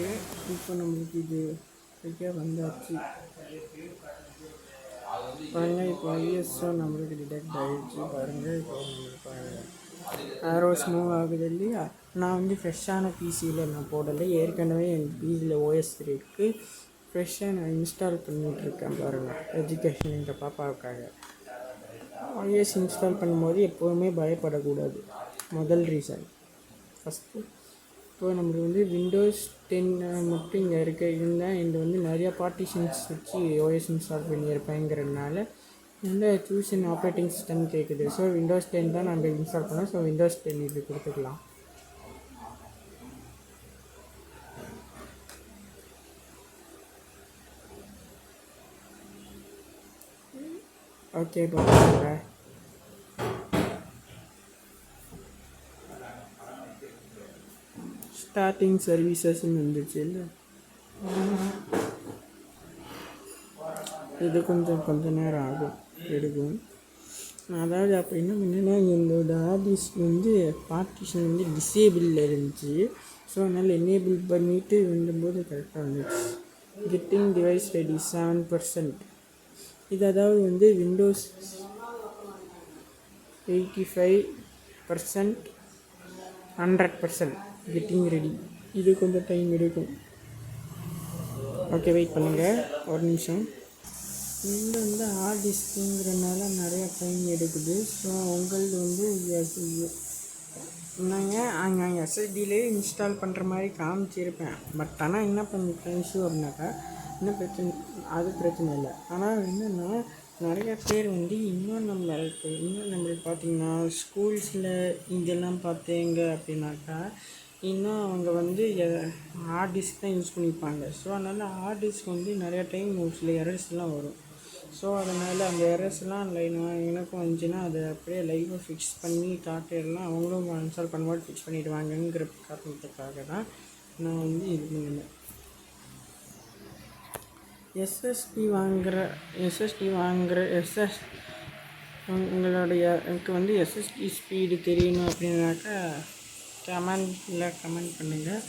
Okay, இப்போ நம்மளுக்கு இது சரியாக வந்தாச்சு பாருங்கள். இப்போ ஐஎஸ்ஓ நம்மளுக்கு டிடெக்ட் ஆகிடுச்சு பாருங்கள். இப்போ நம்மளுக்கு ஆரோஸ் மூவ் ஆகுது இல்லையா. நான் வந்து ஃப்ரெஷ்ஷான பிசியில் நான் போடலை, ஏற்கனவே என் பிசியில் OS3 இருக்குது. ஃப்ரெஷ்ஷாக நான் இன்ஸ்டால் பண்ணிகிட்ருக்கேன் பாருங்கள், எஜுகேஷன் எங்கள் பாப்பாவுக்காக. OS இன்ஸ்டால் பண்ணும்போது எப்போவுமே பயப்படக்கூடாது, முதல் ரீசன். ஃபஸ்ட்டு இப்போ நம்மளுக்கு வந்து விண்டோஸ் 10 மட்டும் இங்கே இருந்தால் இது வந்து நிறையா பார்ட்டிஷன்ஸ் வச்சு OS இன்ஸ்டால் பண்ணியிருப்பேங்கிறதுனால இந்த சூஸன் ஆப்ரேட்டிங் சிஸ்டம் கேட்குது. ஸோ விண்டோஸ் 10 தான் நாங்கள் இன்ஸ்டால் பண்ணோம். ஸோ விண்டோஸ் 10 இது கொடுத்துக்கலாம். ஓகே, பார்த்துக்கோங்க. ஸ்டார்டிங் சர்வீசஸ்ன்னு வந்துச்சு இல்லை, இது கொஞ்சம் நேரம் ஆகும், எடுக்கும். அதாவது அப்படின்னா என்னென்னா என்னோட ஆர்டிஸ்க் வந்து பார்ட்டிஷன் வந்து டிசேபிளில் இருந்துச்சு. ஸோ அதனால் எனேபிள் பண்ணிவிட்டு வந்தபோது கரெக்டாக வந்துச்சு. Getting device ready 7%. இது அதாவது வந்து விண்டோஸ் 85%, 100% கெட்டிங் ரெடி. இது கொஞ்சம் டைம் எடுக்கும். ஓகே, வெயிட் பண்ணுங்கள் ஒரு நிமிஷம். இது வந்து ஹார்ட் டிஸ்க்குங்கிறனால நிறையா டைம் எடுக்குது. ஸோ உங்களது வந்து நாங்கள் அங்கே SSDலே இன்ஸ்டால் பண்ணுற மாதிரி காமிச்சிருப்பேன். பட் ஆனால் என்ன பண்ணிட்டேன் இஷ்யூ அப்படின்னாக்கா, என்ன பிரச்சனை, அது பிரச்சனை இல்லை. ஆனால் என்னென்னா நிறைய பேர் வந்து இன்னும் நம்மளுக்கு பார்த்திங்கன்னா ஸ்கூல்ஸில் இதெல்லாம் பார்த்தீங்க அப்படின்னாக்கா இன்னும் அவங்க வந்து ஹார்ட் டிஸ்க் தான் யூஸ் பண்ணிப்பாங்க. ஸோ அதனால் ஹார்ட் டிஸ்க் வந்து நிறையா டைம் சில எரர்ஸ்லாம் வரும். ஸோ அதனால் அந்த எரர்ஸ்லாம் எனக்கும் வந்துச்சுன்னா அதை அப்படியே லைவாக ஃபிக்ஸ் பண்ணி காட்டிடலாம். அவங்களும் இன்ஸ்டால் பண்ணும்போது ஃபிக்ஸ் பண்ணிவிடுவாங்கங்கிற காரணத்துக்காக தான் நான் வந்து இது பண்ணியிருந்தேன். எஸ்எஸ்டி வாங்குகிற உங்களுடைய எனக்கு வந்து எஸ்எஸ்டி ஸ்பீடு தெரியணும் அப்படின்னாக்கா கமெண்ட் பண்ணுங்கள்.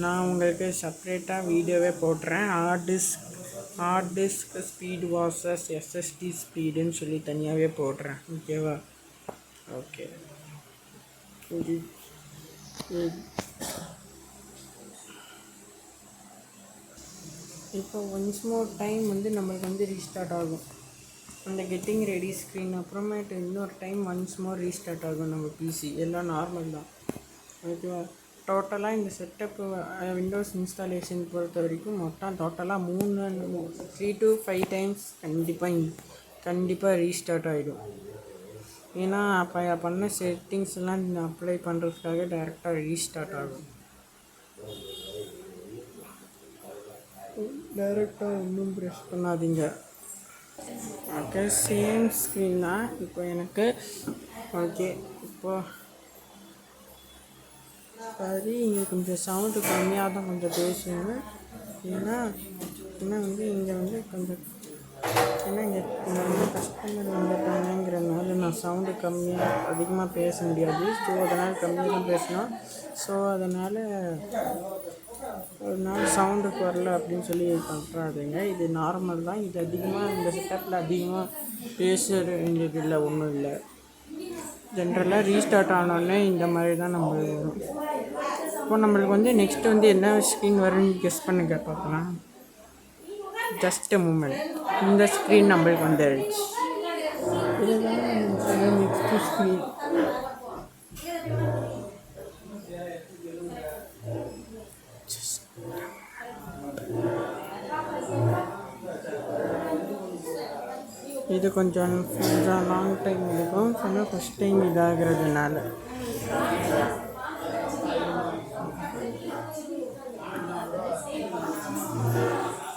நான் உங்களுக்கு செப்ரேட்டாக வீடியோவே போட்டுறேன். Hard disk speed versus SSD ஸ்பீடுன்னு சொல்லி தனியாகவே போடுறேன். ஓகேவா? ஓகே. இப்போ ஒன்ஸ் மோர் டைம் வந்து நம்மளுக்கு வந்து ரீஸ்டார்ட் ஆகும் அந்த கெட்டிங் ரெடி ஸ்க்ரீன். அப்புறமேட்டு இன்னொரு டைம் ஒன்ஸ் மோர் ரீஸ்டார்ட் ஆகும் நம்ம பிசி. எல்லாம் நார்மல் தான். ஓகேவா? டோட்டலாக இந்த செட்டப்பு விண்டோஸ் இன்ஸ்டாலேஷன் பொறுத்த வரைக்கும் மொத்தம் டோட்டலாக 3 to 5 டைம்ஸ் கண்டிப்பாக ரீஸ்டார்ட் ஆகிடும். ஏன்னா அப்போ பண்ண செட்டிங்ஸ்லாம் அப்ளை பண்ணுறதுக்காக டைரெக்டாக ரீஸ்டார்ட் ஆகும். டைரெக்டாக ஒன்றும் ப்ரெஸ் பண்ணாதீங்க. ஓகே, சேம் ஸ்க்ரீன் தான் இப்போ எனக்கு. ஓகே, இப்போது சரி, இங்கே கொஞ்சம் சவுண்டு கம்மியாக தான் கொஞ்சம் பேசுங்க. ஏன்னா வந்து இங்கே வந்து கொஞ்சம் இங்கே கஸ்டமர் வந்துட்டாங்கிறதுனால நான் சவுண்டு அதிகமாக பேச முடியாது. ஸோ அதனால் கம்மியாக தான் பேசணும். ஸோ அதனால் சவுண்டுக்கு வரல அப்படின்னு சொல்லி பண்ணுறாதுங்க. இது நார்மல் தான். இது அதிகமாக இந்த செட்டப்பில் அதிகமாக பேச வேண்டியது இல்லை, ஒன்றும் இல்லை. ஜென்ரலாக ரீஸ்டார்ட் ஆனோடனே இந்த மாதிரி தான் நம்மளுக்கு வரும். இப்போ நம்மளுக்கு வந்து நெக்ஸ்ட்டு வந்து என்ன ஸ்க்ரீன் வரும்னு கெஸ் பண்ணுங்க பார்க்கலாம். Just a moment. இந்த ஸ்க்ரீன் நம்மளுக்கு வந்துடுச்சு. இதுதான் நெக்ஸ்ட்டு ஸ்க்ரீன். இது கொஞ்சம் லாங் டைம் எடுக்கும். சொன்னால் ஃபஸ்ட் டைம் இதாகிறதுனால.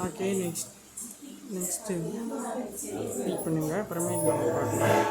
ஓகே, நெக்ஸ்ட்டு வெயிட் பண்ணுங்கள். அப்புறமே பார்க்கலாம்.